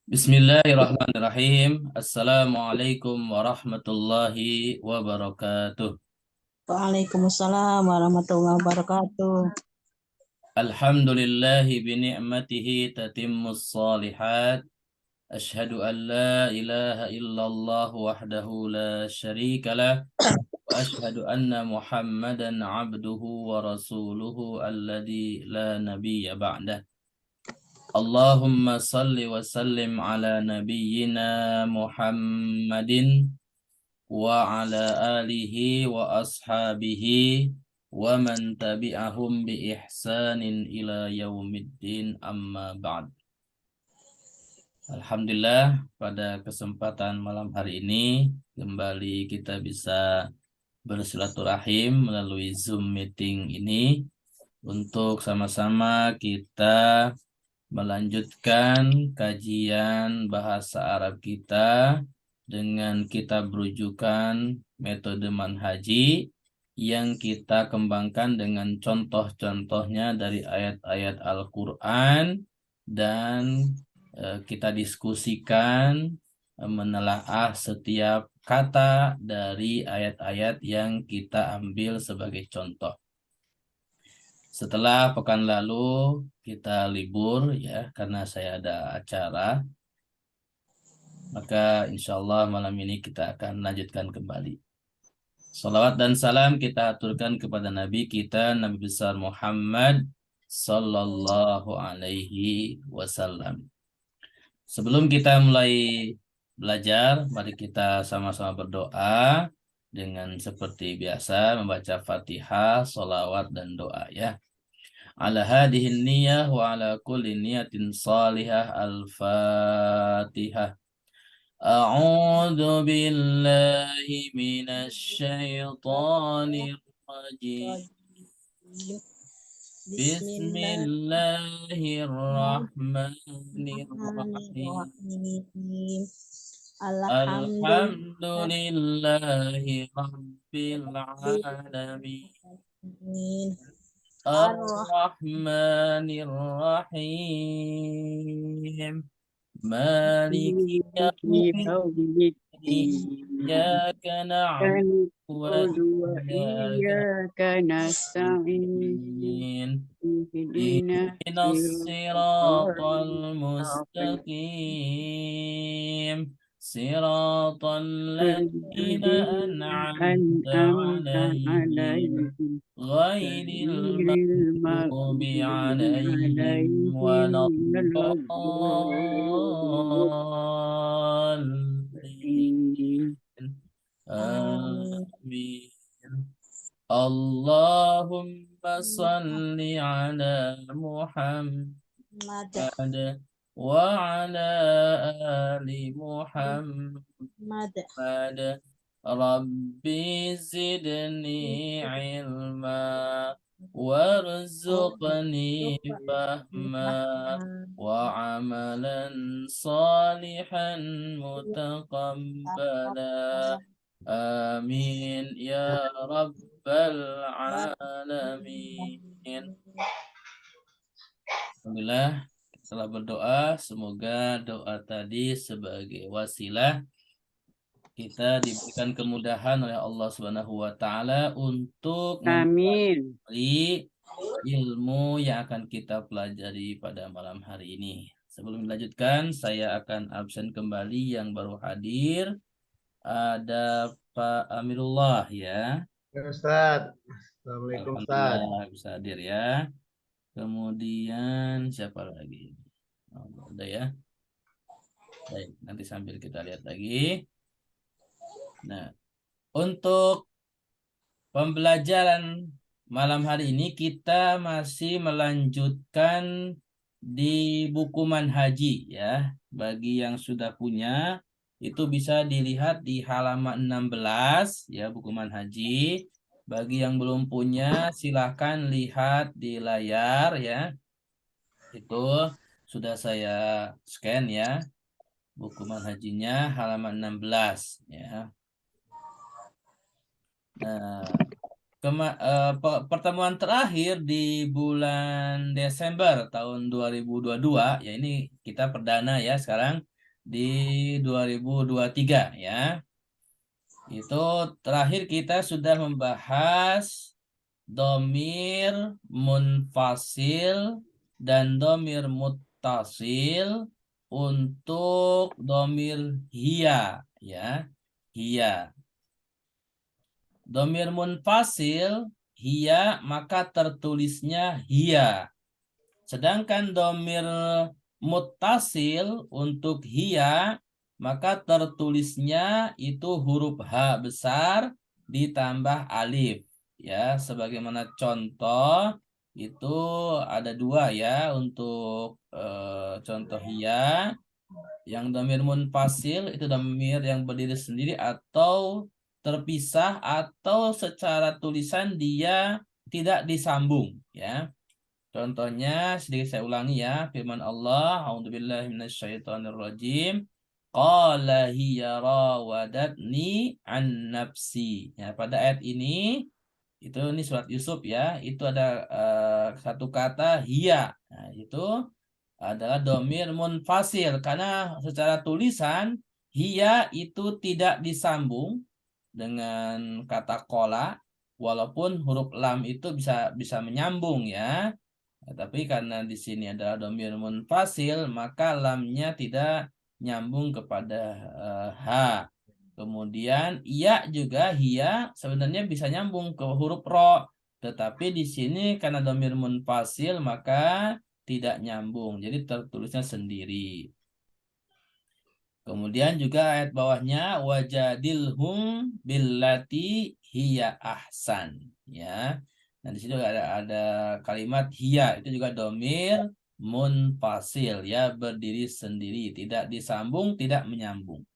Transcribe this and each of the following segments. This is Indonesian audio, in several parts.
Bismillahirrahmanirrahim. Assalamualaikum warahmatullahi wabarakatuh. Waalaikumsalam warahmatullahi wabarakatuh. Alhamdulillahi bini'matihi tatimmus salihat. Ashhadu an la ilaha illallah wahdahu la syarika lah. Wa ashhadu anna Muhammadan abduhu wa rasuluhu alladhi la nabiyya ba'dah. Allahumma salli wa sallim ala nabiyyina Muhammadin wa ala alihi wa ashabihi wa man tabi'ahum bi ihsanin ila yaumiddin amma ba'd. Alhamdulillah, pada kesempatan malam hari ini kembali kita bisa bersilaturahim melalui Zoom meeting ini untuk sama-sama kita melanjutkan kajian bahasa Arab kita dengan kitab rujukan metode manhaji yang kita kembangkan dengan contoh-contohnya dari ayat-ayat Al-Quran dan kita diskusikan menelaah setiap kata dari ayat-ayat yang kita ambil sebagai contoh. Setelah pekan lalu kita libur ya karena saya ada acara, maka insya Allah malam ini kita akan lanjutkan kembali. Salawat dan salam kita aturkan kepada Nabi kita, Nabi besar Muhammad Sallallahu Alaihi Wasallam. Sebelum kita mulai belajar, mari kita sama-sama berdoa dengan seperti biasa membaca Fatihah, salawat dan doa ya. Ala hadihin niyah wa ala kulli niyatin salihah al-Fatihah. A'udzu billahi minasyaitonir rajim. Bismillahirrahmanirrahim. Alhamdulillahi rabbil alamin. Ar-Rahmanir-Rahim. Maliki yaumiddin. Iyyaka na'budu wa iyyaka nasta'in. Ihdinas siratal mustaqim. Siratal ladzina an'amta 'alaihim. Ghairil maghdubi 'alaihim waladdallin. Amin. Allahumma salli ala Muhammad wa ala ali Muhammad. Rabbi zidni ilma warzuqni fahma wa amalan salihan mutaqabbala. Amin ya rabbal alamin. Alhamdulillah, setelah berdoa, semoga doa tadi sebagai wasilah kita diberikan kemudahan oleh Allah Subhanahu wa taala untuk mempelajari ilmu yang akan kita pelajari pada malam hari ini. Sebelum dilanjutkan, saya akan absen kembali yang baru hadir. Ada Pak Amirullah ya. Ustaz. Assalamualaikum Ustaz. Bisa hadir ya. Kemudian siapa lagi? Oh, ada ya. Baik, nanti sambil kita lihat lagi. Nah, untuk pembelajaran malam hari ini kita masih melanjutkan di buku manhaji ya. Bagi yang sudah punya itu bisa dilihat di halaman 16 ya buku manhaji. Bagi yang belum punya silahkan lihat di layar ya. Itu sudah saya scan ya. Buku manhajinya halaman 16 ya. Nah, pertemuan terakhir di bulan Desember tahun 2022, ya ini kita perdana ya sekarang di 2023 ya. Itu terakhir kita sudah membahas domir munfasil dan domir muttasil untuk domir hiya ya. Hiya. Domir munfasil hiya maka tertulisnya hiya. Sedangkan domir muttasil untuk hiya maka tertulisnya itu huruf H besar ditambah alif. Ya, sebagaimana contoh itu ada dua ya untuk contoh hiya. Yang domir munfasil itu domir yang berdiri sendiri atau terpisah atau secara tulisan dia tidak disambung ya. Contohnya sedikit saya ulangi ya, firman Allah, a'udzubillahi minasyaitonirrajim. Qala hiya rawadatni an nafsi. Ya, pada ayat ini surat Yusuf ya, itu ada satu kata hiya. Nah, itu adalah domir munfasil karena secara tulisan hiya itu tidak disambung dengan kata kola, walaupun huruf lam itu bisa menyambung ya. Tapi karena di sini adalah domir munfasil, maka lamnya tidak nyambung kepada H. Kemudian iya juga hiya sebenarnya bisa nyambung ke huruf ro, tetapi di sini karena domir munfasil maka tidak nyambung, jadi tertulisnya sendiri. Kemudian juga ayat bawahnya wajadilhum billati hiya ahsan ya. Nah di situ ada kalimat hiya itu juga domir munfasil ya, berdiri sendiri, tidak disambung, tidak menyambung.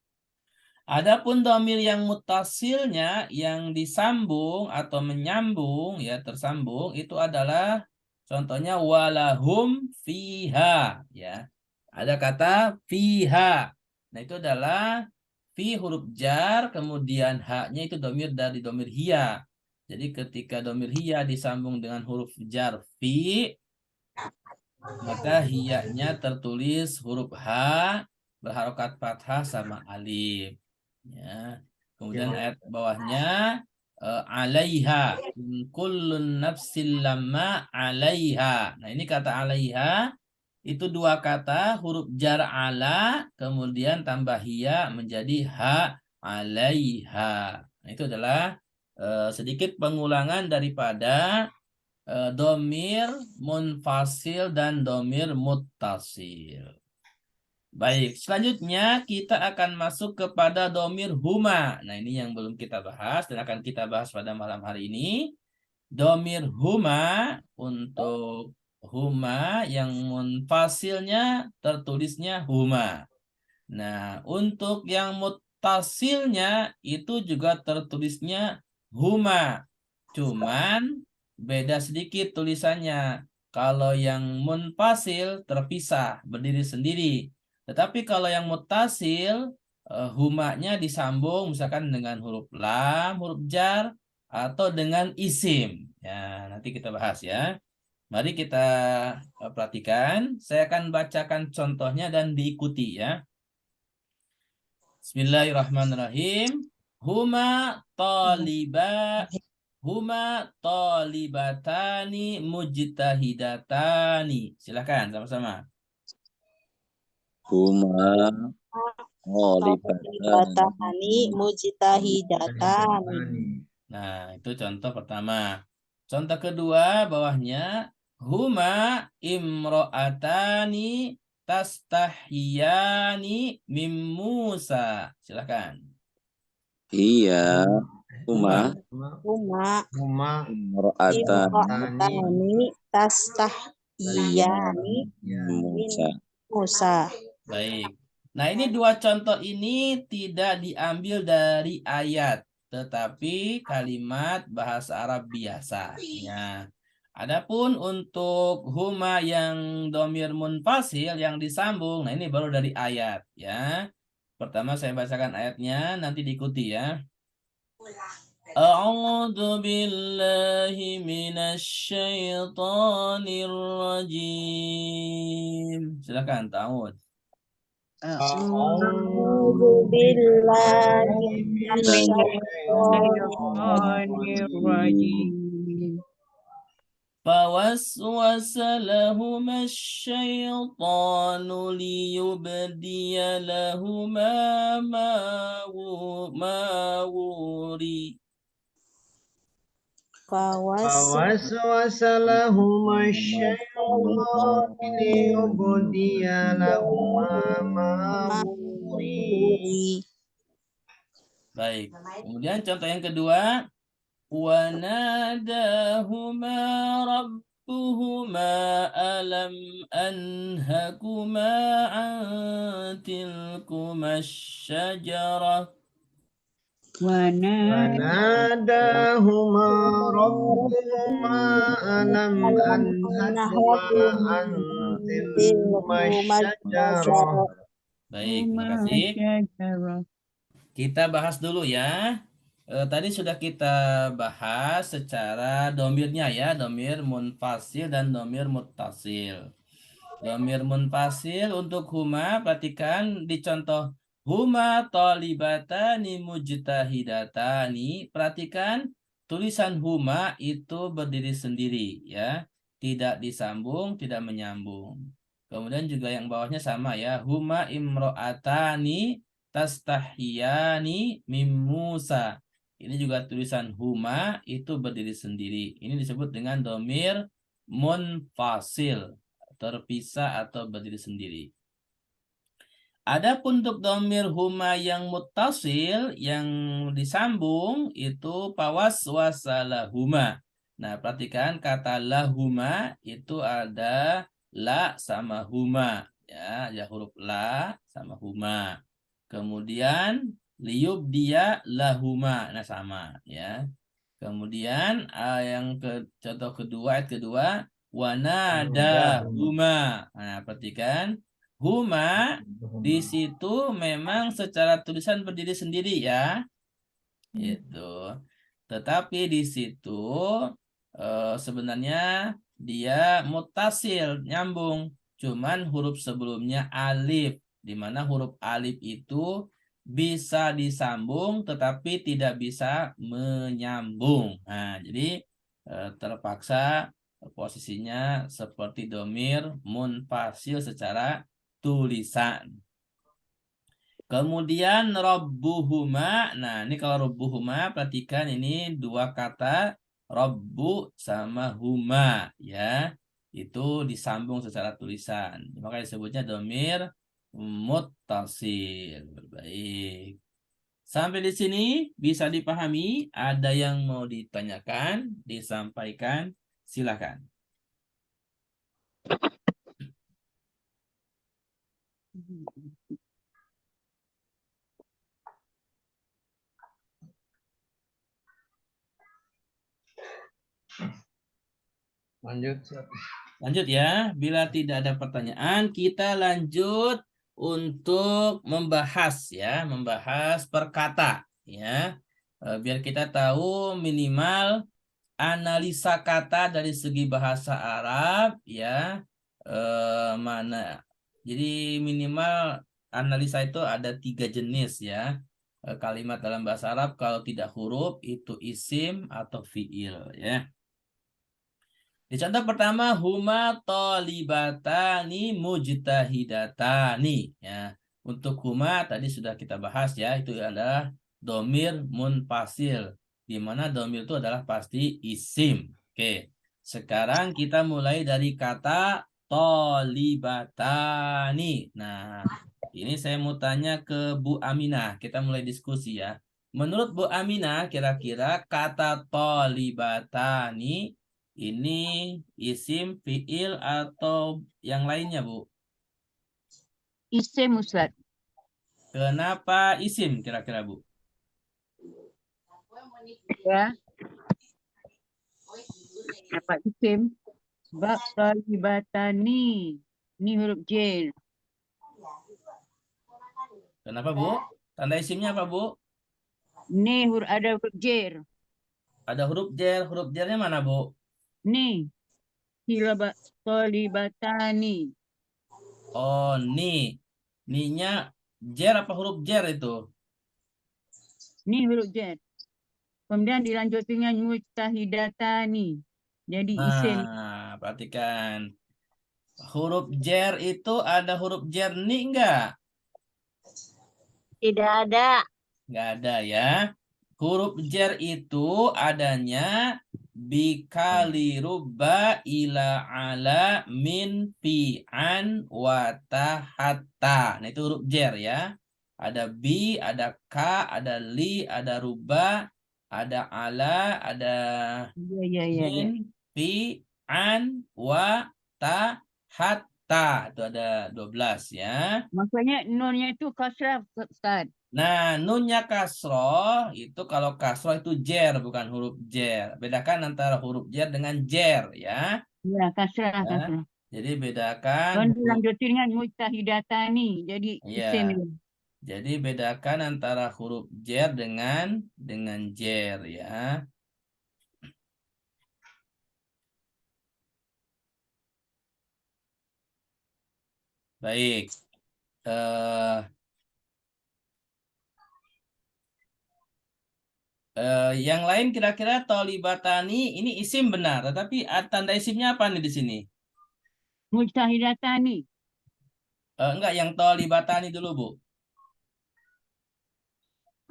Adapun domir yang mutasilnya yang disambung atau menyambung ya, tersambung itu adalah contohnya walahum fiha ya. Ada kata fiha. Nah, itu adalah fi huruf jar, kemudian ha-nya itu domir dari domir hiya. Jadi ketika domir hiya disambung dengan huruf jar fi, maka hiya-nya tertulis huruf H berharokat fathah sama alif. Ya. Kemudian ayat bawahnya alaiha kullun nafsin lamma alaiha. Nah, ini kata alaiha itu dua kata huruf jar ala kemudian tambah hiya menjadi ha alaiha. Nah, itu adalah sedikit pengulangan daripada domir munfasil dan domir muttasil. Baik, selanjutnya kita akan masuk kepada domir huma. Nah, ini yang belum kita bahas dan akan kita bahas pada malam hari ini. Domir huma untuk huma yang munfasilnya tertulisnya huma. Nah, untuk yang muttasilnya itu juga tertulisnya huma. Cuman beda sedikit tulisannya. Kalau yang munfasil terpisah, berdiri sendiri. Tetapi kalau yang muttasil, humanya disambung misalkan dengan huruf lam, huruf jar, atau dengan isim. Ya, nanti kita bahas ya. Mari kita perhatikan. Saya akan bacakan contohnya dan diikuti ya. Bismillahirrahmanirrahim. Huma talibatani mujtahidatani. Silakan sama-sama. Huma Talibatani mujtahidatani. Nah, itu contoh pertama. Contoh kedua bawahnya huma imro'atani tastahiyani mim Musa. Silakan. Iya, huma imro'atani tastahiyani Musa. Musa. Baik. Nah, ini dua contoh ini tidak diambil dari ayat, tetapi kalimat bahasa Arab biasa. Ya. Adapun untuk huma yang domir munfasil yang disambung, nah ini baru dari ayat ya. Pertama saya bacakan ayatnya, nanti diikuti ya. A'udzu billahi minasyaitonir rajim. Silakan Ta'awud. A'udzu billahi minasyaitonir Bismillahirrahmanirrahim. فوسوس لهما الشيطان ليبدي لهما ما وري فوسوس لهما الشيطان ليبدي لهما ما وري. Baik. Kemudian contoh yang kedua, وَنَادَاهُمَا رَبُّهُمَا أَلَمْ أَنْهَكُمَا عَنْ تِلْكُمَا الشَّجَرَةِ فناداهما ربهما ألم أنهكما عن تلكما الشجرة. Baik, terima kasih. Kita bahas dulu ya. Tadi sudah kita bahas secara domirnya ya, domir munfasil dan domir muttasil. Domir munfasil untuk huma, perhatikan di contoh huma thalibatani mujtahidatani. Perhatikan tulisan huma itu berdiri sendiri ya, tidak disambung, tidak menyambung. Kemudian juga yang bawahnya sama ya, huma imro'atani tastahiyani mim Musa. Ini juga tulisan huma itu berdiri sendiri. Ini disebut dengan domir munfasil, terpisah atau berdiri sendiri. Adapun untuk domir huma yang muttasil, yang disambung, itu pawaswasalahuma. Nah, perhatikan kata lahuma itu ada la sama huma. Ya huruf la sama huma. Kemudian liub dia lahuma. Nah, sama ya. Kemudian yang contoh kedua, ayat kedua, wanada huma. Nah, perhatikan huma di situ memang secara tulisan berdiri sendiri ya. Itu. Tetapi di situ sebenarnya dia mutasil, nyambung. Cuman huruf sebelumnya alif, di mana huruf alif itu bisa disambung tetapi tidak bisa menyambung. Nah, jadi terpaksa posisinya seperti domir munfasil secara tulisan. Kemudian robbuhuma. Nah, ini kalau robbuhuma, perhatikan ini dua kata robbu sama huma ya. Itu disambung secara tulisan. Makanya disebutnya domir muttasil. Baik. Sampai di sini bisa dipahami? Ada yang mau ditanyakan, disampaikan? Silakan. Lanjut ya. Bila tidak ada pertanyaan, kita lanjut untuk membahas ya, membahas perkata ya. Biar kita tahu minimal analisa kata dari segi bahasa Arab ya. Mana? Jadi minimal analisa itu ada 3 jenis ya. Kalimat dalam bahasa Arab kalau tidak huruf itu isim atau fiil ya. Di contoh pertama, huma thalibatani mujtahidatani. Ya, untuk huma tadi sudah kita bahas ya, itu adalah domir munfasil, di mana domir itu adalah pasti isim. Oke, sekarang kita mulai dari kata thalibatani. Nah, ini saya mau tanya ke Bu Aminah. Kita mulai diskusi ya. Menurut Bu Aminah, kira-kira kata thalibatani ini isim, fiil, atau yang lainnya, Bu? Isim, Ustaz. Kenapa isim kira-kira, Bu? Ya. Apa isim? Sebab thalibatani. Ini huruf jer. Kenapa, Bu? Tanda isimnya apa, Bu? Ini ada huruf jer. Ada huruf jer. Huruf jernya mana, Bu? Ni. Tolibatani. Oh, ni. Ni-nya jer apa huruf jer itu? Ni huruf jer. Kemudian dilanjut dengan mujtahidatani. Jadi isim. Nah, perhatikan. Huruf jer itu ada huruf jer ni enggak? Tidak ada. Enggak ada ya. Huruf jer itu adanya bikali rubba ila ala min fi an wa tahata. Nah, itu huruf jer ya. Ada bi, ada ka, ada li, ada rubba, ada ala, ada Ya. min, fi, an, wa, ta, hatta. Itu ada 12 ya. Maksudnya nunnya itu kasrah, Ustaz. Nah, nunnya kasroh itu kalau kasroh itu jer, bukan huruf jer. Bedakan antara huruf jer dengan jer ya. Ya, kasrah. Ya. Jadi bedakan Dan dilanjutin dengan mujtahidatani. Jadi isim ya. itu. Jadi bedakan antara huruf jer dengan jer ya. Baik. Yang lain kira-kira tolibatani ini isim benar, tetapi tanda isimnya apa nih di sini? Mujtahidatani. Enggak, yang tolibatani dulu, Bu.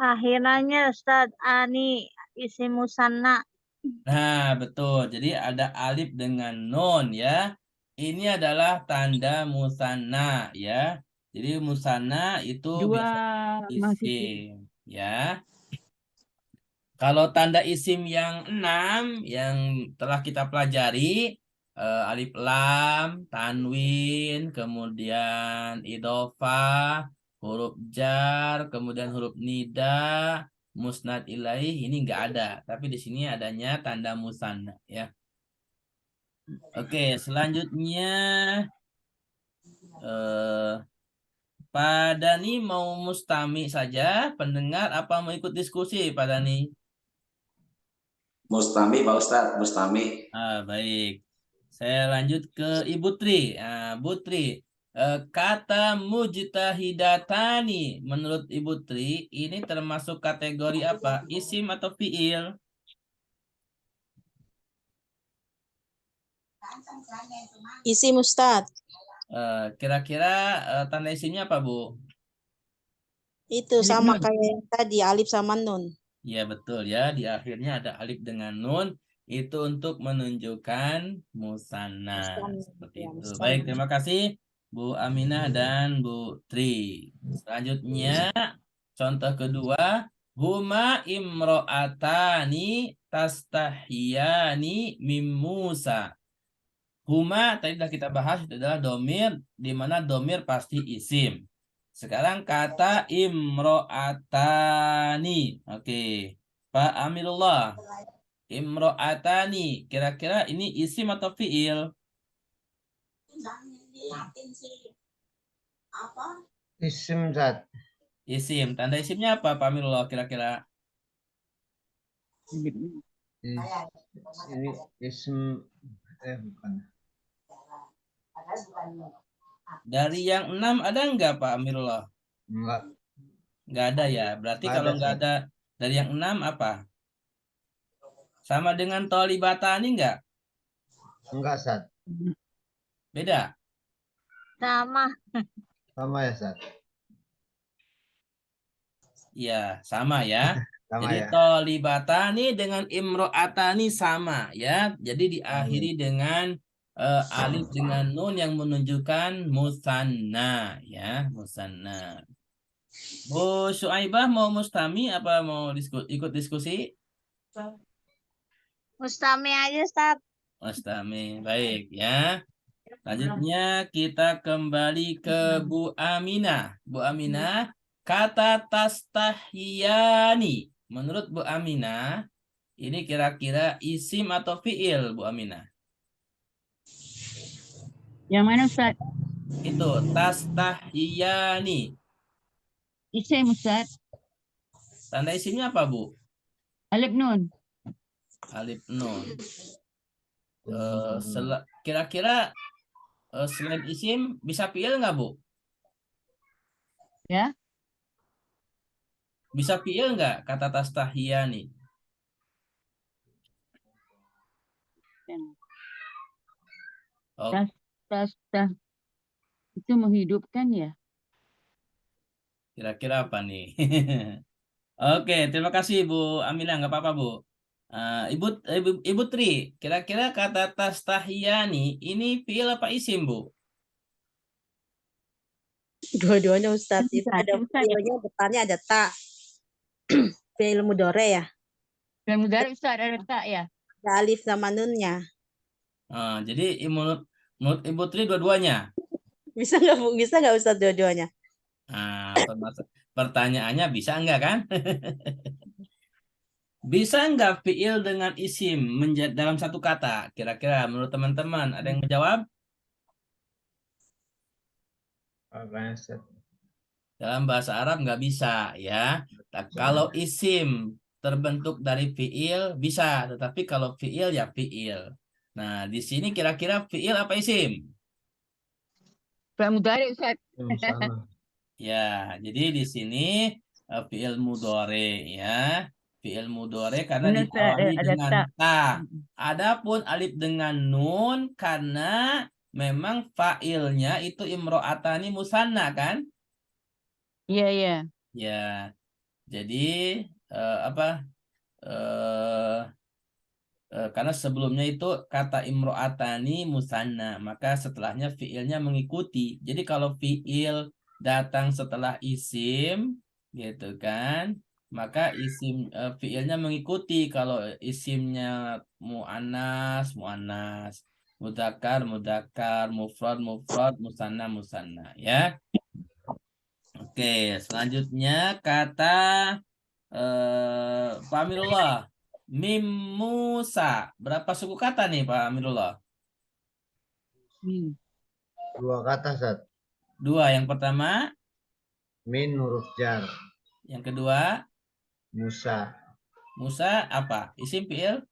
Akhirnya Ustaz Ani isim musanna. Nah, betul. Jadi ada alif dengan nun ya. Ini adalah tanda musanna ya. Jadi musanna itu Dua biasa masih isim ya. Kalau tanda isim yang 6 yang telah kita pelajari, alif lam, tanwin, kemudian idhofah, huruf jar, kemudian huruf nida, musnad ilaih, ini enggak ada. Tapi di sini adanya tanda musanna ya. Oke, selanjutnya Pak Dani mau mustami saja, pendengar apa mau ikut diskusi Pak Dani? Mustami Pak Ustadz, Mustami. Baik. Saya lanjut ke Ibu Tri. Bu Tri, kata mujtahidatani menurut Ibu Tri ini termasuk kategori apa? Isim atau fiil? Isim Ustaz. Kira-kira tanda isimnya apa, Bu? Itu sama kayak yang tadi, alif sama nun. Ya betul ya, di akhirnya ada alif dengan nun, itu untuk menunjukkan musanna. Seperti Ya, itu. musanna. Baik, terima kasih Bu Aminah dan Bu Tri. Selanjutnya, contoh kedua, huma imro'atani tastahiyani mim Musa. Huma tadi sudah kita bahas, itu adalah domir, di mana domir pasti isim. Sekarang kata imro'atani. Oke. Pak Amirullah. Imro'atani. Kira-kira ini isim atau fiil? Isim Zat. Isim. Tanda isimnya apa Pak Amirullah kira-kira? Ini isim bukan. Dari yang 6 ada enggak Pak Amirullah? Enggak. Enggak ada ya. Berarti Nggak kalau ada, enggak Ustaz. ada dari yang 6 apa? Sama dengan tolibatani enggak? Enggak, Zat. Beda? Sama. Sama ya, Zat. Iya, sama ya. Sama Jadi ya. tolibatani dengan imro'atani sama ya. Jadi diakhiri dengan alif dengan nun yang menunjukkan musanna ya, musanna. Bu Syuaibah mau mustami apa mau ikut diskusi? Mustami aja Ustaz. Mustami, baik ya. Selanjutnya kita kembali ke Bu Aminah. Bu Aminah, kata tastahiyani. Menurut Bu Aminah, ini kira-kira isim atau fiil, Bu Aminah? Yang mana Ustaz? Itu tastahiyani. Isim Ustaz. Tanda isimnya apa, Bu? Alif nun. Alif nun. Kira-kira selain isim bisa fiil nggak, Bu? Ya. Bisa fiil nggak kata tastahiyani? Oh, Tas itu menghidupkan ya. kira-kira apa nih? Oke, terima kasih Bu Amila, nggak apa-apa Bu. Ibu Tri, kira-kira kata tastahiyani ini fiil apa isim Bu? Dua-duanya Ustadz. Itu Itu satu ada Ustaz ya. fiilnya, depannya ada ta. Fiil mudhari ya. Dan mudhari Ustaz ada tak ya. Ada alif sama nunnya. Jadi menurut Ibu Tri dua-duanya. Bisa nggak Bu? Bisa nggak Ustadz dua-duanya? Pertanyaannya bisa nggak kan? Bisa nggak fiil dengan isim dalam satu kata? Kira-kira menurut teman-teman ada yang menjawab? Apa ya, Ustaz? Dalam bahasa Arab nggak bisa ya. Kalau isim terbentuk dari fiil bisa, tetapi kalau fiil ya fiil. Nah, di sini kira-kira fiil apa isim? Fi'il mudhari Ustaz. Sama. Ya, jadi di sini fiil mudhari ya. Fiil mudhari karena Benar Ustaz, diawali ada dengan tak. ta. Adapun alif dengan nun karena memang fa'ilnya itu imro'atani musanna kan? Iya, iya. Ya, jadi apa? eh karena sebelumnya itu kata imro'atani musanna, maka setelahnya fiilnya mengikuti. Jadi kalau fiil datang setelah isim, gitu kan, maka fiilnya mengikuti. Kalau isimnya mu'annas, mu'annas, mudzakkar, mudzakkar, mufrad, mufrad, musanna, musanna, ya. Oke, selanjutnya kata Pak Amirullah. Mim Musa. Berapa suku kata nih Pak Amirullah? Hmm. 2 kata, Ustaz. 2. Yang pertama. Min huruf jar. Yang kedua. Musa. Musa apa? Isim fiil?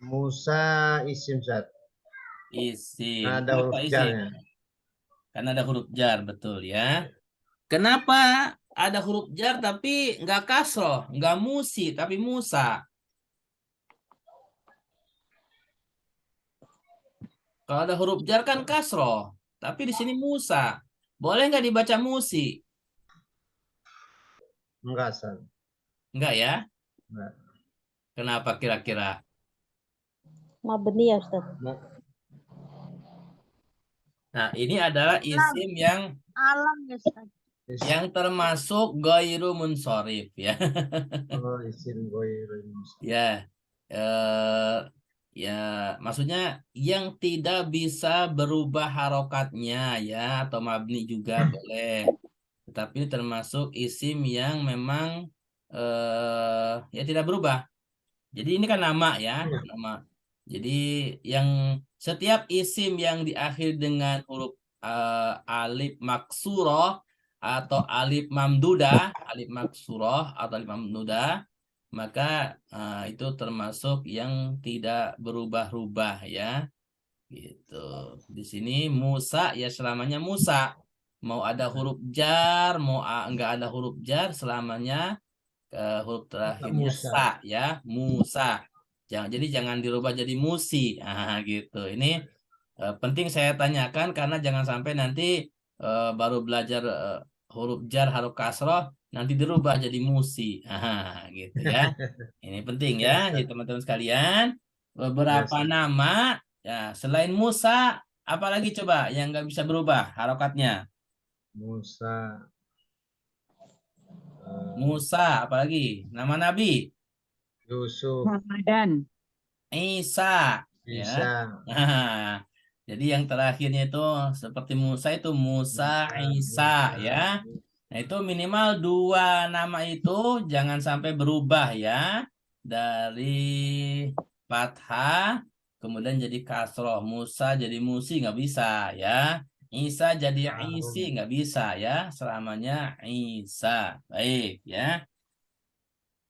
Musa isim, Ustaz. Isim. Ada Kenapa huruf isim? jarnya. Karena ada huruf jar, betul ya. Kenapa ada huruf jar tapi nggak kasroh, nggak musi, tapi Musa? Kalau ada huruf jar kan kasroh, tapi di sini Musa. Boleh nggak dibaca musi? Enggak, Ustaz. Enggak ya? Enggak. Kenapa kira-kira? Mabni ya Ustadz. Nah, ini adalah isim yang Alam ya Ustadz. termasuk ghairu munsorif ya. Oh, isim goirul musa. Ya. Eh, ya, maksudnya yang tidak bisa berubah harokatnya ya atau mabni juga boleh. Tetapi termasuk isim yang memang ya tidak berubah. Jadi ini kan nama ya, nama. Jadi yang setiap isim yang diakhiri dengan huruf alif maksuroh atau alif maksuroh atau alif mamdudah, maka itu termasuk yang tidak berubah-ubah ya. Gitu. Di sini Musa ya selamanya Musa. Mau ada huruf jar, mau enggak ada huruf jar, selamanya huruf terakhirnya Musa. sa ya, Musa. Jangan dirubah jadi musi. Gitu. Ini penting saya tanyakan karena jangan sampai nanti baru belajar huruf jar, huruf kasroh, nanti dirubah jadi musi. Gitu ya. Ini penting ya, jadi teman-teman sekalian. Beberapa Biasa. nama ya selain Musa, apalagi coba yang nggak bisa berubah harokatnya? Musa. Musa, apalagi nama Nabi Yusuf. Ramadan. Isa, ya. Isa. Nah, jadi yang terakhirnya itu seperti Musa itu Musa, Isa, ya. Nah itu minimal 2 nama itu jangan sampai berubah ya dari fathah kemudian jadi kasroh. Musa jadi musi nggak bisa ya. Isa jadi isi nggak bisa ya. Selamanya Isa. Baik ya.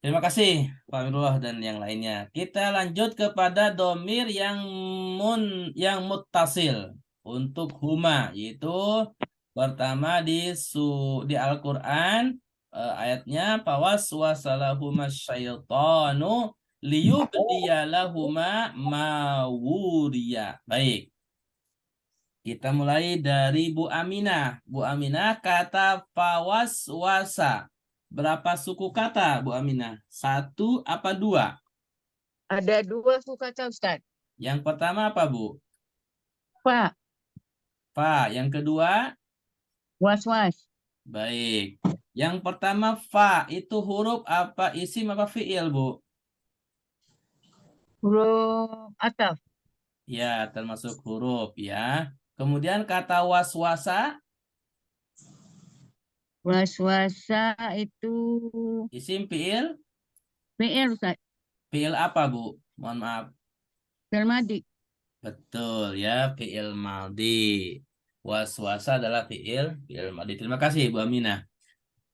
Terima kasih Pak Amirullah dan yang lainnya. Kita lanjut kepada domir yang muttasil untuk huma, yaitu pertama di Al-Qur'an ayatnya fawaswasalahuma syaitanu liyubdiyalahuma mawuriya. Baik. Kita mulai dari Bu Aminah. Bu Aminah kata fawaswasa. Berapa suku kata, Bu Aminah? 1 apa 2? Ada 2 suku kata Ustaz. Yang pertama apa, Bu? Fa, Fa. Yang kedua? was-was. Baik. Yang pertama fa. Itu huruf apa? Isim apa fi'il, Bu? Huruf ataf. Ya, termasuk huruf ya. Kemudian kata waswasa. Was-wasa itu Isim fi'il. fi'il Ustaz. Fi'il apa, Bu? Mohon maaf. Fi'il madhi. Betul ya, fi'il maldi. Waswasa adalah fi'il maldi. Terima kasih Bu Aminah.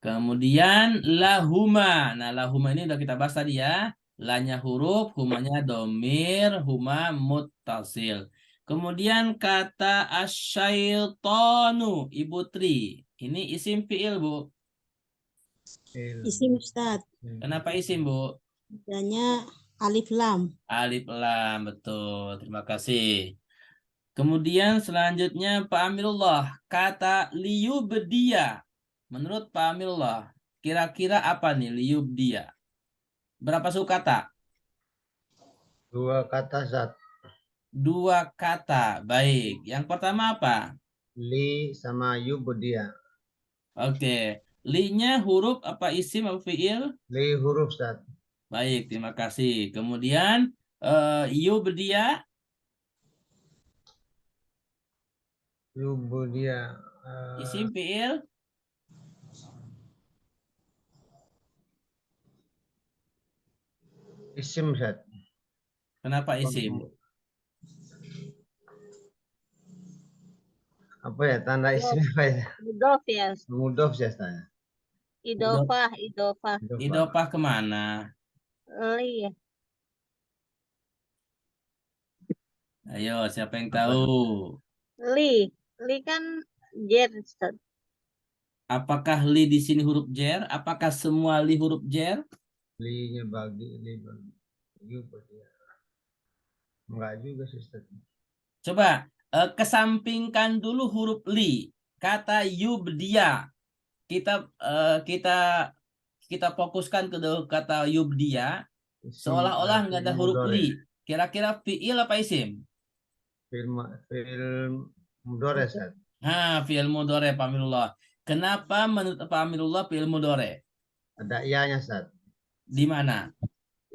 Kemudian lahuma. Nah, lahuma ini udah kita bahas tadi ya. Lanya huruf, humanya domir, huma muttasil. Kemudian kata asyaitonu, Ibu Tri. Ini isim fi'il, Bu. Isim Ustaz. Kenapa isim, Bu? Adanya alif lam. Alif lam, betul. Terima kasih. Kemudian selanjutnya Pak Amirullah, kata liyubdiya. Menurut Pak Amirullah, kira-kira apa nih liyubdiya? Berapa suku kata? 2 kata Zat. 2 kata. Baik. Yang pertama apa? Li sama Yubudia. Oke. Li-nya huruf apa isim apa fi'il? Li huruf Zat. Baik, terima kasih. Kemudian yubdiya. Yubudia. Isim fi'il. Isim Zat. Kenapa isim? Apa ya tanda isim apa ya? Mudof ya. Mudof ya saya. Idofah. Idopah kemana? Li. Ayo, siapa yang tahu? Li kan jer Ustaz. Apakah li di sini huruf jer? Apakah semua li huruf jer? Li-nya bagi. Yubudia. Enggak juga sih Ustaz. Coba kesampingkan dulu huruf li. Kata yubdia. Kita fokuskan ke kata yubdia. Isim, Seolah-olah nggak ada huruf mudore. li. Kira-kira fi'il apa isim? Fi'il mudore Ustaz. Nah, fi'il mudhore Pak Amirullah. Kenapa menurut Pak Amirullah fi'il mudhore? Ada iya-nya Ustaz. Di mana?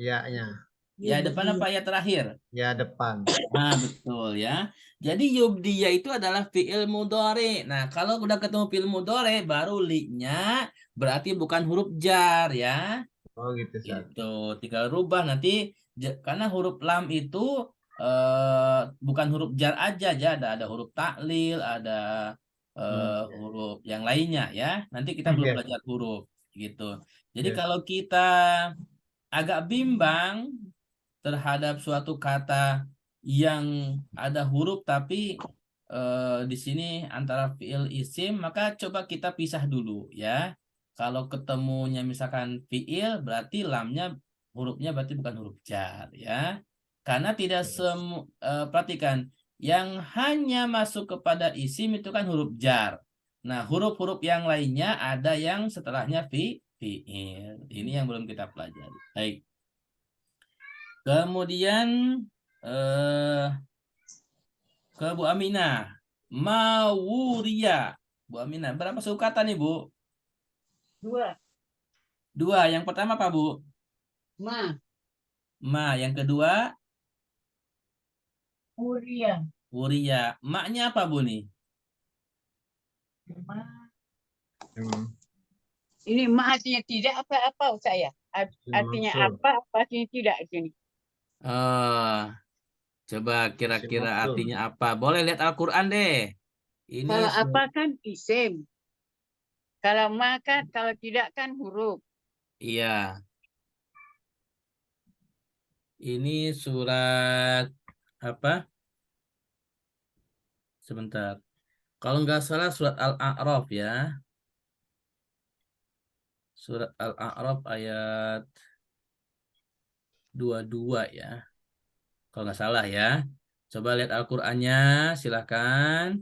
Iya-nya. Ya depan apa ya terakhir? Ya depan. Nah, betul ya. Jadi yubdiya itu adalah fi'il mudhari. Nah, kalau udah ketemu fi'il mudhari baru li-nya berarti bukan huruf jar ya. Oh gitu Ustaz. Gitu. Tinggal rubah nanti karena huruf lam itu bukan huruf jar aja ya, ada huruf taklil, ada huruf yang lainnya ya. Nanti kita belum Oke. belajar huruf gitu. Jadi Yes. kalau kita agak bimbang terhadap suatu kata yang ada huruf tapi di sini antara fiil isim, maka coba kita pisah dulu ya. Kalau ketemunya misalkan fiil berarti lamnya hurufnya berarti bukan huruf jar ya. Karena tidak perhatikan yang hanya masuk kepada isim itu kan huruf jar. Nah, huruf-huruf yang lainnya ada yang setelahnya fiil. Ini yang belum kita pelajari. Baik. Kemudian ke Bu Aminah. Mawuriya. Bu Aminah, berapa suku kata nih, Bu? 2. 2. Yang pertama apa, Bu? Ma, Ma. Yang kedua? Uria. Wuriya. Maknya apa, Bu nih? Ma. Hmm. Ini ma artinya tidak apa-apa saya. Artinya Maksud. apa artinya tidak sini. Coba kira-kira Maksud. artinya apa? Boleh lihat Al-Quran deh. Ini Kalau apa kan isim. Kalau ma kan, kalau tidak kan huruf. iya. Ini surat apa? Sebentar. Kalau nggak salah surat Al-A'raf ya. Surat Al-A'raf ayat 22 ya. Kalau nggak salah ya. Coba lihat Al-Qur'annya, silakan.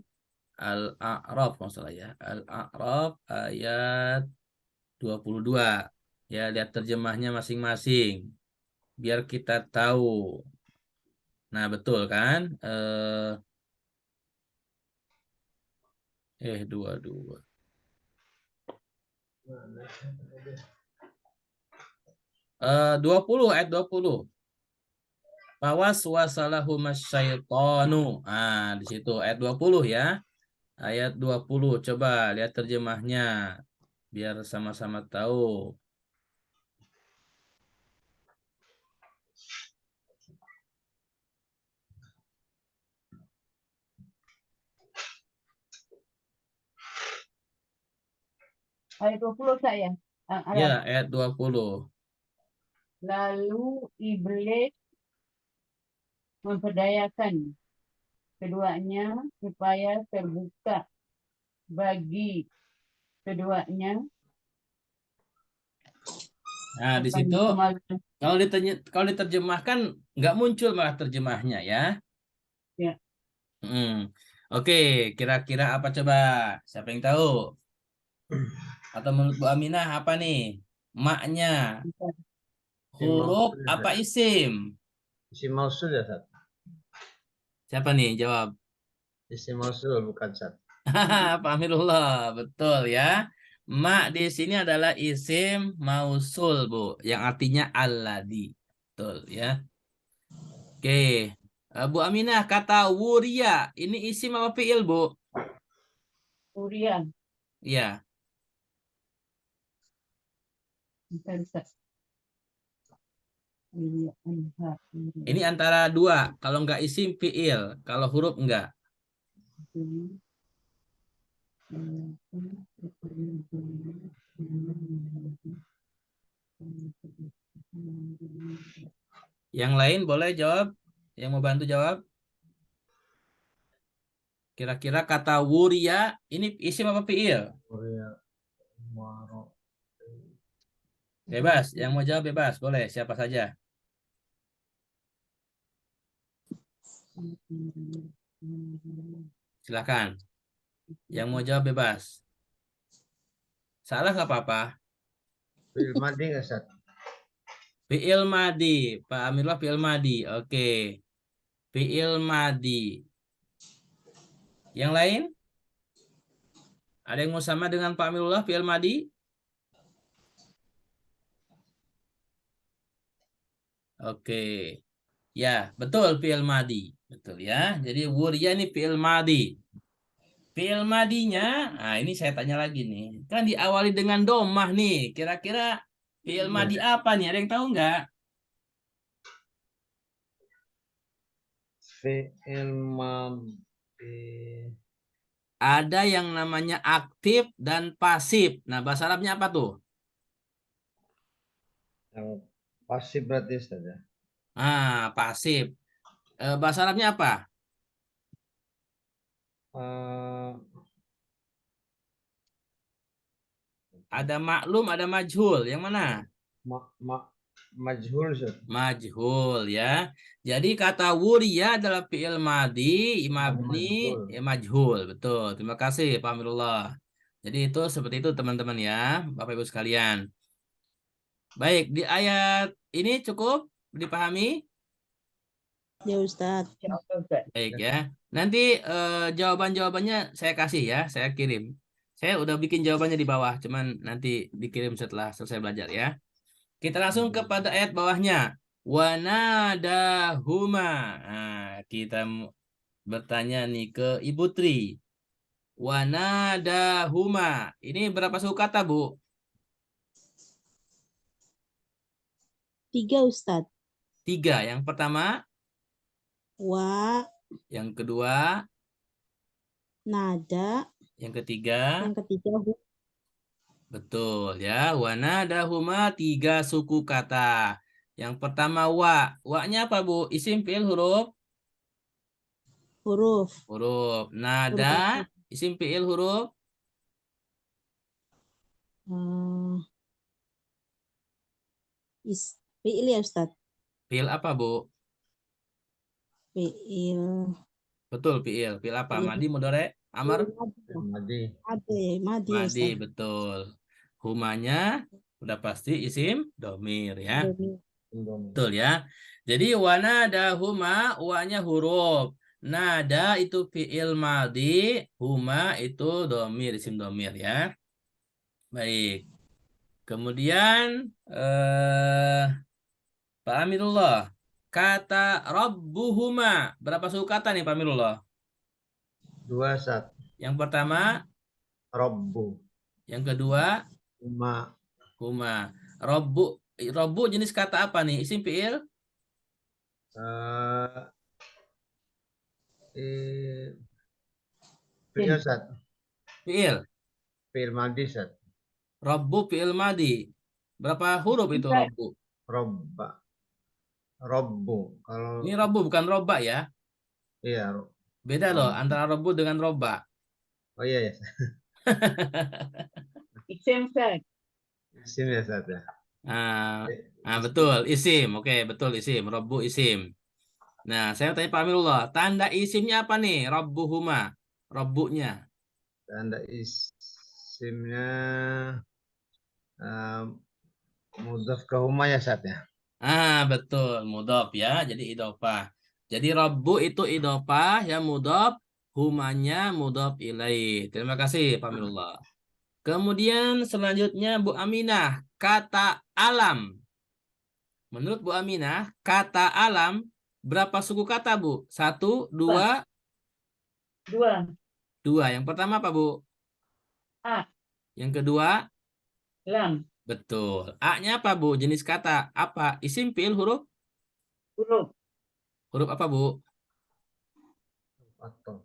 Al-A'raf masalah ya. Al-A'raf ayat 22. Ya, lihat terjemahnya masing-masing. Biar kita tahu. Nah, betul kan? 22. 20 ayat 20. Fawaswasalahuma syaitanu. Ah, di situ ayat 20 ya. Ayat 20. Coba lihat terjemahnya biar sama-sama tahu. Ayat 20 saya. Ya, Arab. ayat 20. Lalu iblis memperdayakan keduanya supaya terbuka bagi keduanya Nah, di akan situ kemaluan. kalau diterjemahkan nggak muncul malah terjemahnya ya. Ya. Oke, kira-kira apa coba? Siapa yang tahu? Atau menurut Bu Aminah apa nih? Maknya Isim huruf mausul ya, apa Ustaz? isim? Isim mausul ya, Ustaz? Siapa nih jawab? Isim mausul bukan, Ustaz. Pak Amirullah, betul ya. Mak di sini adalah isim mausul, Bu, yang artinya alladzi. Betul ya. Oke. Bu Aminah, kata wuria, ini isim apa fiil, Bu? Urian. Iya. Bentar. Ini antara dua. Kalau nggak isim fiil, kalau huruf enggak. Yang lain boleh jawab. Yang mau bantu jawab. Kira-kira kata wuria, ini isim apa fiil? Korea, Maro. Bebas. Yang mau jawab bebas. Boleh. Siapa saja. Silakan. Yang mau jawab bebas. Salah nggak apa-apa. Fi'il madi nggak, Ustaz? Fi'il madi. Pak Amirullah fi'il madi. Oke. Fi'il madi. Yang lain? Ada yang mau sama dengan Pak Amirullah fi'il madi? Oke. Ya, betul fi'il madi. Betul ya. Jadi wuria ini fi'il madi. Fi'il madinya, nah ini saya tanya lagi nih. Kan diawali dengan domah nih. Kira-kira fi'il madi apa nih? Ada yang tahu nggak? Fi'il madi. Ada yang namanya aktif dan pasif. Nah, bahasa Arabnya apa tuh? Yang pasif berarti, Ustaz ya? Pasif. Bahasa Arabnya apa? Eh, Ada maklum, ada majhul. Yang mana? ma, ma, majhul, Ustaz. Majhul ya. Jadi kata wuria adalah fi'il madi, mabni, Majhul. majhul. Betul. Terima kasih Pak Amirullah. Jadi itu seperti itu teman-teman ya, Bapak Ibu sekalian. Baik, di ayat ini cukup dipahami? Ya Ustadz. Baik ya. Nanti jawaban-jawabannya saya kasih ya, saya kirim. Saya udah bikin jawabannya di bawah, cuman nanti dikirim setelah selesai belajar ya. Kita langsung kepada ayat bawahnya. Wanadahuma. Nah, kita bertanya nih ke Ibu Tri. Wanadahuma. Ini berapa suku kata, Bu? 3 Ustadz. 3. Yang pertama, Wa, yang kedua, nada, yang ketiga. yang ketiga hu. Betul ya. Wanadahuma 3 suku kata. Yang pertama wa. Wa-nya apa, Bu? Isim, fi'il, huruf? Huruf. Huruf. Huruf Nada, apa? isim, fi'il, huruf? Eh, fi'il ya Ustaz. Fi'il apa, Bu? Fi'il. Betul, fi'il. Fi'il apa? Fi'il. Madi, mudhari, amar? Madi. Madi ya Madi, Ustaz. betul. Humanya udah pasti isim domir ya. Indomie. Betul ya. Jadi wana huma, wa-nya huruf. Nada itu fi'il madi, huma itu domir, isim domir ya. Baik. Kemudian Pak Amirullah, kata Rabbuhuma, berapa suku kata nih Pak Amirullah? 2 Ustaz. Yang pertama, Robbu. yang kedua, Huma. huma. Robbu, robbu jenis kata apa nih? Isim fi'il? Eh, fi'il Ustaz. Fi'il. Fi'il madi Ustaz. Robbu fi'il madi. Berapa huruf itu Bukan. robbu? Robba. Robbu. Kalau Ini robbu bukan roba ya. iya. Beda loh antara robbu dengan roba. Oh iya ya. Isim Ustaz. Isim ya Ustaz ya. Nah, Isim. betul isim. Oke, betul isim. Robbu isim. Nah, saya tanya Pak Amirullah, tanda isimnya apa nih? Rabbuhuma. Rabbunya. Tanda isimnya mudhaf ke huma ya Ustaz ya. Betul. Mudhof ya. Jadi idhofah. Jadi rabbu itu idhofah, ya mudhof. Humanya mudhof ilaih. Terima kasih Pak Amirullah. Kemudian selanjutnya Bu Aminah, kata alam. Menurut Bu Aminah, kata alam berapa suku kata, Bu? 1, 2, 2. 2. Yang pertama apa, Bu? A. Yang kedua, Lam. betul. A-nya apa, Bu? Jenis kata apa? Isim, fi'il, huruf? Huruf. Huruf apa, Bu? Atau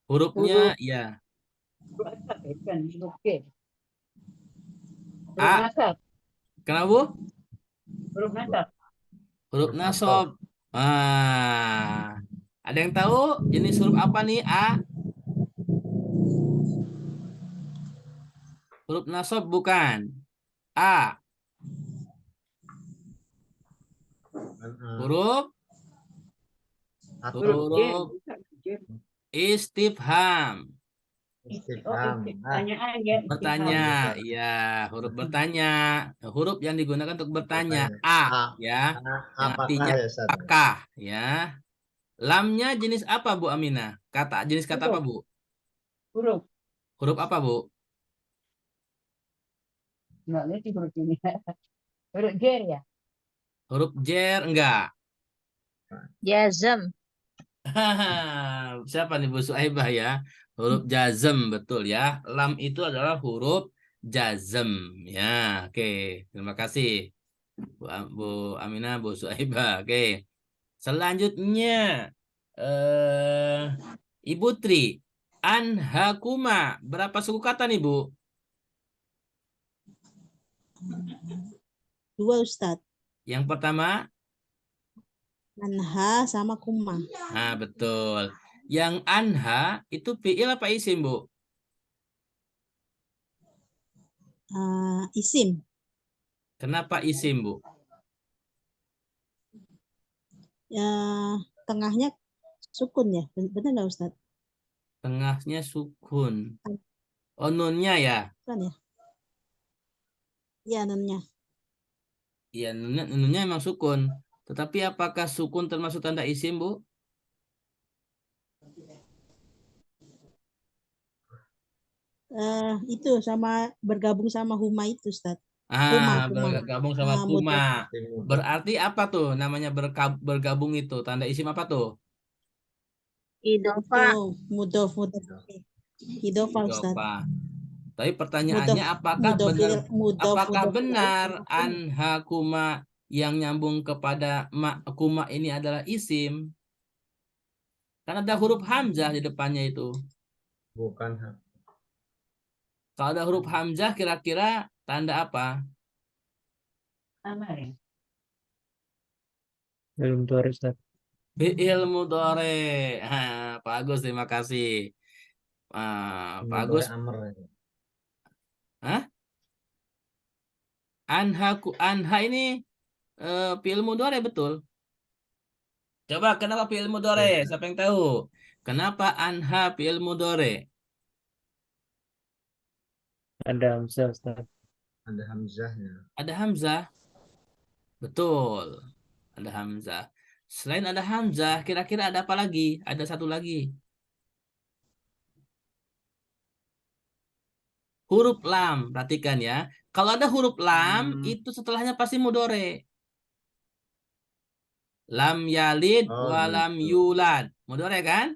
Hurufnya, Huruf. ya. Huruf nasab. Bukan huruf G. Huruf A. nasab. Kenapa, Bu? Huruf nasab. Huruf Huruf nasab. Ada yang tahu jenis huruf apa nih? A. Huruf nasab bukan. A. Huruf atau Huruf J. huruf Bukan J. istifham. Oh, istifham. pertanyaan ya. Bertanya, Istifham. iya, huruf bertanya. Huruf yang digunakan untuk bertanya. Bertanya. A, A. ya, yang Apakah artinya ya Ustaz? apakah, ya. Lamnya jenis apa, Bu Aminah? Jenis kata apa, Huruf. Bu? Huruf. Huruf apa, Bu? Nggak ngerti huruf ini. Huruf J ya. Huruf jer, enggak. Jazm. Siapa nih Bu Suaibah ya? Huruf jazm, betul ya. Lam itu adalah huruf jazm, ya. Oke, terima kasih Bu Aminah, Bu Suaibah. Oke. Selanjutnya, Ibu Tri, anhakuma, berapa suku kata nih, Bu? 2 Ustaz. Yang pertama, Anha sama kuma. betul. Yang anha itu fi'il apa isim, Bu? Isim. Kenapa isim, Bu? Ya, tengahnya sukun ya. Benar nggak Ustaz? Tengahnya sukun. Oh, nunnya ya? Kan ya? Iya, nunnya. Iya, nunnya emang sukun. Tetapi apakah sukun termasuk tanda isim, Bu? Itu sama bergabung sama huma itu Ustaz. Kuma. Bergabung sama kuma. Mudhaf. Berarti apa tuh namanya bergabung itu? Tanda isim apa tuh? Idofa. Mudhaf. Idofa Ustaz. Idofa. Tapi pertanyaannya apakah benar anha kuma yang nyambung kepada kuma ini adalah isim? Karena ada huruf hamzah di depannya itu. Bukan. Kalau ada huruf hamzah kira-kira tanda apa? Amar. Belum tuh Ustaz. Fi'il mudhari. Pak Agus, terima kasih. Pak Agus, Mudhari amr. hah? Anha ini fi'il mudhari betul. Coba kenapa fi'il mudhari? Ya, Siapa yang tahu? Kenapa anha fi'il mudhari? Ada Hamzah Ustaz. ada hamzahnya. Ada hamzah. Betul. Ada hamzah. Selain ada hamzah, kira-kira ada apa lagi? Ada satu lagi. Huruf lam. Perhatikan ya. Kalau ada huruf lam, itu setelahnya pasti mudhari. Lam yalid Oh, wa lam gitu. yulad. Mudhari kan?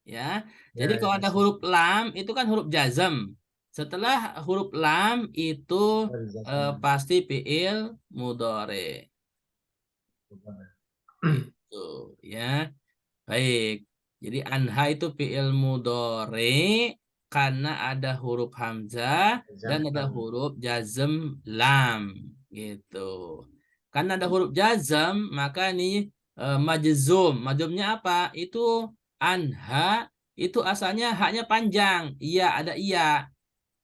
Ya. Jadi Ya, kalau ya, ada huruf lam, itu kan huruf jazm. Setelah huruf lam itu pasti fi'il mudhari. Tuh, ya. Baik. Jadi anha itu fi'il mudhari karena ada huruf hamzah dan ada Jazm. huruf jazm lam gitu. Karena ada huruf jazm maka ini majzum. Majzumnya apa? Itu anha itu asalnya haknya panjang. Iya, ada iya.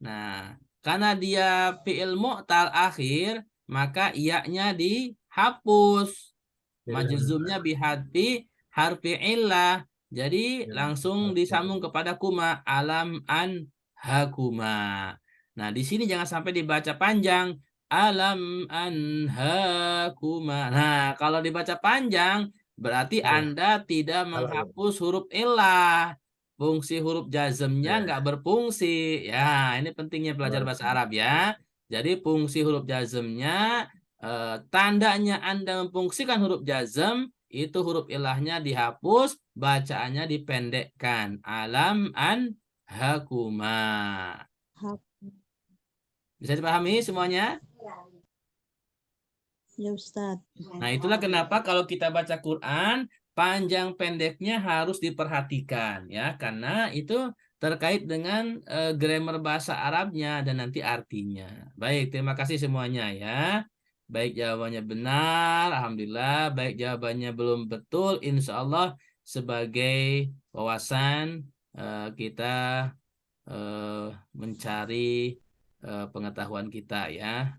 Nah, karena dia fi'il mu'tal akhir maka iyanya dihapus. Majzumnya bihadfi harfi illah. Jadi Ya, langsung disambung kepada kuma alam an hakuma. Nah, di sini jangan sampai dibaca panjang alam an hakuma. Nah, kalau dibaca panjang berarti Ya. Anda tidak Kalau menghapus huruf illah. Fungsi huruf jazmnya ya, nggak berfungsi. Ya, ini pentingnya belajar bahasa Arab ya. Jadi fungsi huruf jazmnya tandanya Anda memfungsikan huruf jazm, itu huruf ilahnya dihapus, bacaannya dipendekkan. Alam an hakuma. Bisa dipahami semuanya? Ya Ustaz. Nah, itulah kenapa kalau kita baca Quran, panjang pendeknya harus diperhatikan ya, karena itu terkait dengan grammar bahasa Arabnya dan nanti artinya. Baik, terima kasih semuanya ya. Baik jawabannya benar, alhamdulillah. Baik jawabannya belum betul, insya Allah sebagai wawasan kita mencari pengetahuan kita ya.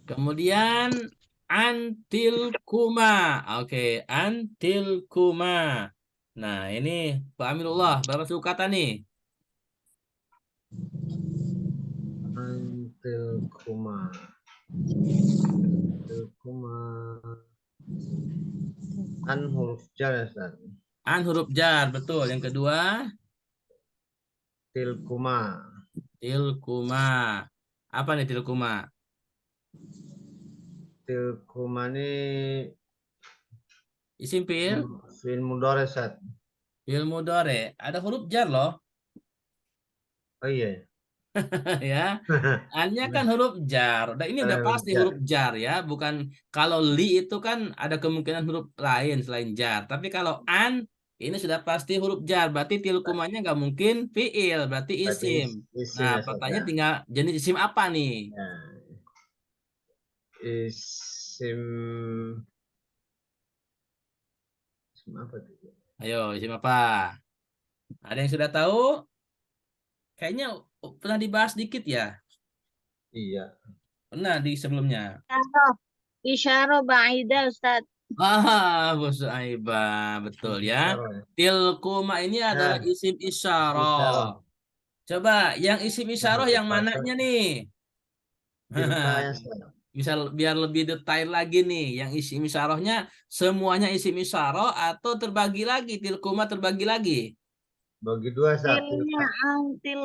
Kemudian antil kuma. Oke, antil kuma. Nah, ini Pak Amirullah, berapa suku kata nih? antil kuma. Antil kuma. An huruf jar ya, Ustaz. An huruf jar, betul. Yang kedua, Til kuma. til kuma. Apa nih til kuma? Til kuma ini Isim fi'il, fi'il mudhari, Ustaz. fi'il mudhari. Ada huruf jar loh. Oh iya. Ya. An-nya kan huruf jar. Dan ini udah Huruf pasti jar. huruf jar ya. Bukan kalau li itu kan ada kemungkinan huruf lain selain jar. Tapi kalau an ini sudah pasti huruf jar. Berarti tilkumanya nggak mungkin fi'il. Berarti Berarti isim. isim Nah, ya, Ustaz, pertanyaan ya. tinggal jenis isim apa nih? Ya. Isim apa tuh? Ayo, isim apa? Ada yang sudah tahu? Kayaknya pernah dibahas dikit ya. Iya. Pernah di sebelumnya. Isyarah ba'idah Ustaz. Bos Aiba, betul ya. Isyarah ya. Tilkuma ini adalah Nah, isim isyarah. isyarah. Coba yang isim isyarah yang mananya nih? Tilka ya, Ustaz. Bisa biar lebih detail lagi nih. Yang isim isyarahnya semuanya isim isyarah atau terbagi lagi? Tilkuma terbagi lagi? Bagi dua, Ustaz. Tilnya antil.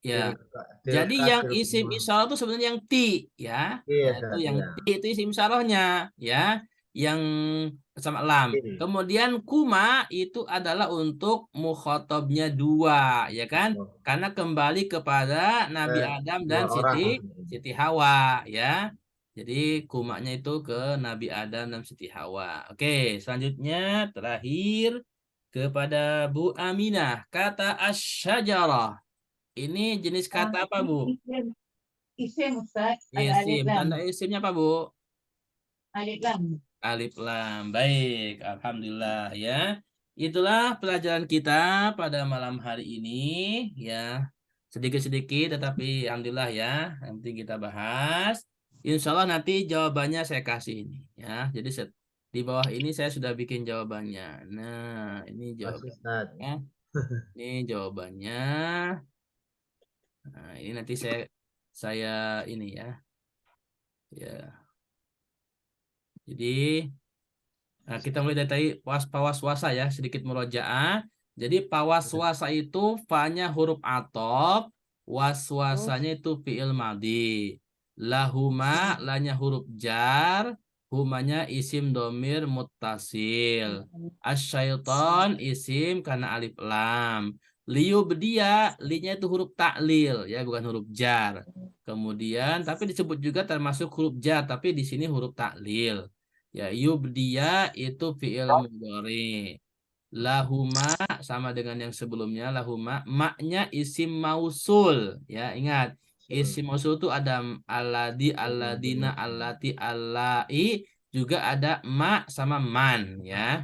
Ya. Tilka, Jadi tilka, yang tilkuma. isim isyarah itu sebenarnya yang ti ya. Iya, Nah, itu Ustaz, yang iya. ti itu isim isyarahnya ya. Yang sama lam. Iya. Kemudian kuma itu adalah untuk mukhatabnya dua ya kan? Oh. Karena kembali kepada Nabi Adam dan Dua orang. Siti Hawa ya. Jadi kumanya itu ke Nabi Adam dan Siti Hawa. Oke, selanjutnya terakhir kepada Bu Aminah. Kata asyajarah. Ini jenis kata apa, Bu? Isim Ustaz. Ada alif Isim. lam. Tanda isimnya apa, Bu? Alif lam. Alif lam. Baik, alhamdulillah ya. Itulah pelajaran kita pada malam hari ini ya. Sedikit-sedikit tetapi alhamdulillah ya. Yang penting kita bahas. Insya Allah nanti jawabannya saya kasih ini ya. Jadi di bawah ini saya sudah bikin jawabannya. Nah, ini Mas Ustaz. jawabannya. Ini jawabannya. Nah, ini nanti saya ini ya. Ya. Jadi kita mulai dari tadi pawaswasa ya, sedikit murojaah. Jadi pawaswasa itu fa-nya huruf atop, waswasanya itu fi'il madhi. Lahuma la-nya huruf jar, humanya isim domir muttasil. Asyaiton isim karena alif lam. Liyubdiya, li-nya itu huruf taklil ya, bukan huruf jar. Kemudian tapi disebut juga termasuk huruf jar, tapi di sini huruf taklil. Ya, yubdiya itu fi'il mudhari. Lahuma sama dengan yang sebelumnya, lahuma maknya isim mausul. Ya, ingat, isim mausul itu ada alladhi, alladina, allati, allai, juga ada ma sama man ya.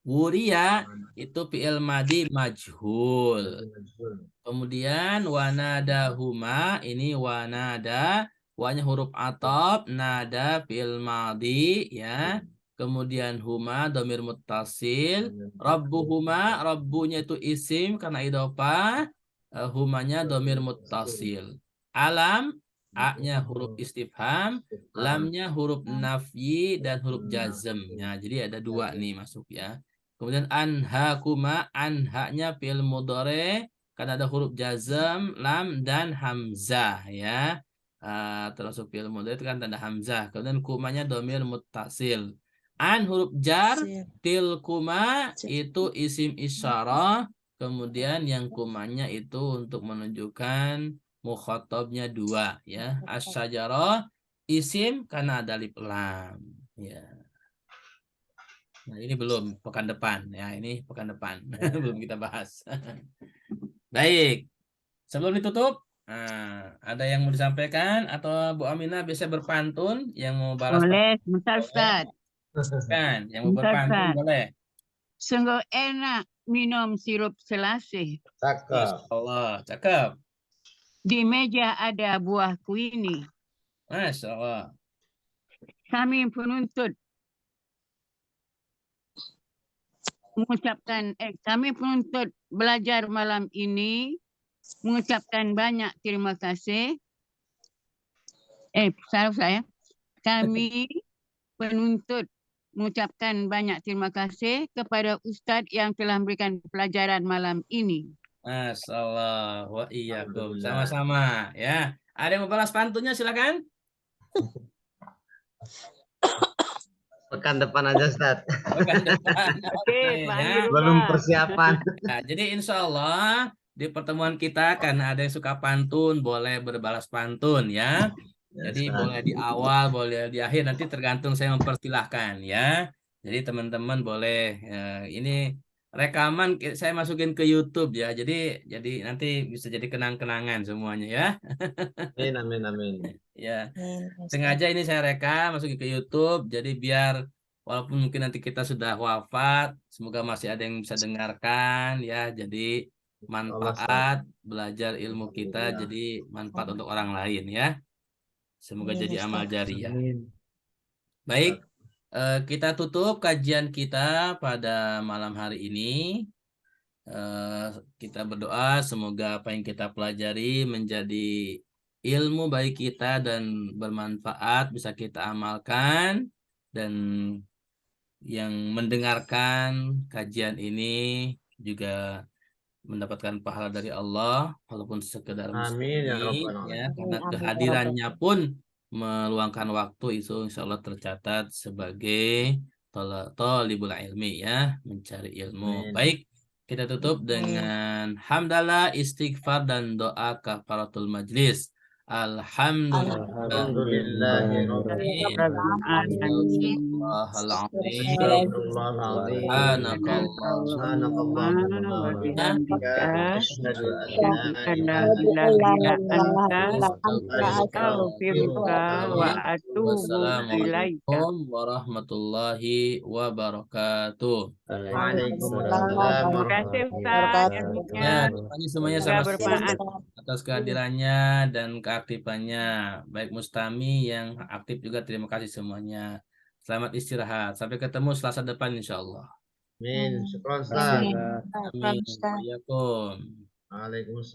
Wuriya itu fi'il madi majhul. Kemudian wanadahuma ini wanada, wanya huruf atop, nada fi'il madhi ya. Kemudian huma domir muttasil, rabbuhuma, rabbunya itu isim karena idhofah, humanya domir muttasil. Alam, a-nya huruf istifham, lamnya huruf nafyi dan huruf jazm. Ya, jadi ada dua nih masuk ya. Kemudian anhakuma, anha-nya fi'il mudhari karena ada huruf jazm, lam dan hamzah ya. Termasuk fi'il mudhari itu kan tanda hamzah. Kemudian kumanya domir muttasil. An huruf jar, tilkuma itu isim isyarah. Kemudian yang kumanya itu untuk menunjukkan mukhatabnya dua ya. Asyajarah isim karena ada alif lam ya. Nah, ini belum pekan depan ya, ini pekan depan belum kita bahas. Baik, sebelum ditutup, ada yang mau disampaikan atau Bu Aminah bisa berpantun yang mau balas Boleh, sebentar Ustaz. kan? Yang mau Bentar, berpantun Ustaz. boleh. Sungguh enak minum sirup selasih. Cakep. Masya Allah, cakep. Di meja ada buah kuini. Masya Allah. Kami penuntut belajar malam ini mengucapkan banyak terima kasih. Salah saya. Kami penuntut mengucapkan banyak terima kasih kepada Ustadz yang telah memberikan pelajaran malam ini. Masya Allah. Wa iyyakum. Alhamdulillah. Sama-sama ya. Ada yang mau balas pantunnya silakan. Pekan depan aja Ustaz. Pekan depan. Oke, ya. Belum persiapan. Nah, jadi insya Allah di pertemuan kita karena ada yang suka pantun boleh berbalas pantun ya. Jadi boleh di awal, boleh di akhir, nanti tergantung saya mempersilahkan ya. Jadi teman-teman boleh ini rekaman saya masukin ke YouTube ya. Jadi nanti bisa jadi kenang-kenangan semuanya ya. Amin, amin, amin. Ya. Sengaja ini saya rekam masukin ke YouTube. Jadi biar walaupun mungkin nanti kita sudah wafat, semoga masih ada yang bisa dengarkan ya. Jadi manfaat belajar ilmu kita jadi manfaat untuk orang lain ya. Semoga jadi amal jariah. Amin. Baik, kita tutup kajian kita pada malam hari ini. Kita berdoa semoga apa yang kita pelajari menjadi ilmu bagi kita dan bermanfaat, bisa kita amalkan. Dan yang mendengarkan kajian ini juga mendapatkan pahala dari Allah walaupun sekedar Amin ya muslim Rabbal ya, Alamin. karena kehadirannya pun meluangkan waktu itu insya Allah tercatat sebagai thalibul ilmi ya, mencari ilmu. Amin. Baik, kita tutup dengan hamdalah, istighfar dan doa kafaratul majlis. Alhamdulillah. Alhamdulillahirabbil alamin. Alamin. Astagfirullahaladzim. Astagfirullahaladzim. Subhanakallahumma wa bihamdika Asyhadu an asyhadu la an la ilaha illa anta ilaha astaghfiruka wa atubu ilaika. Wassalamualaikum warahmatullahi wabarakatuh. Waalaikumsalam Terima kasih Ustaz. Ya, terima kasih semuanya Semoga sama-sama bermanfaat. atas kehadirannya dan keaktifannya. Baik Mustami yang aktif juga, terima kasih semuanya. Selamat istirahat. Sampai ketemu Selasa depan insya Allah. Amin. Syukran Ustaz. Amin. Waalaikumsalam. Waalaikumsalam.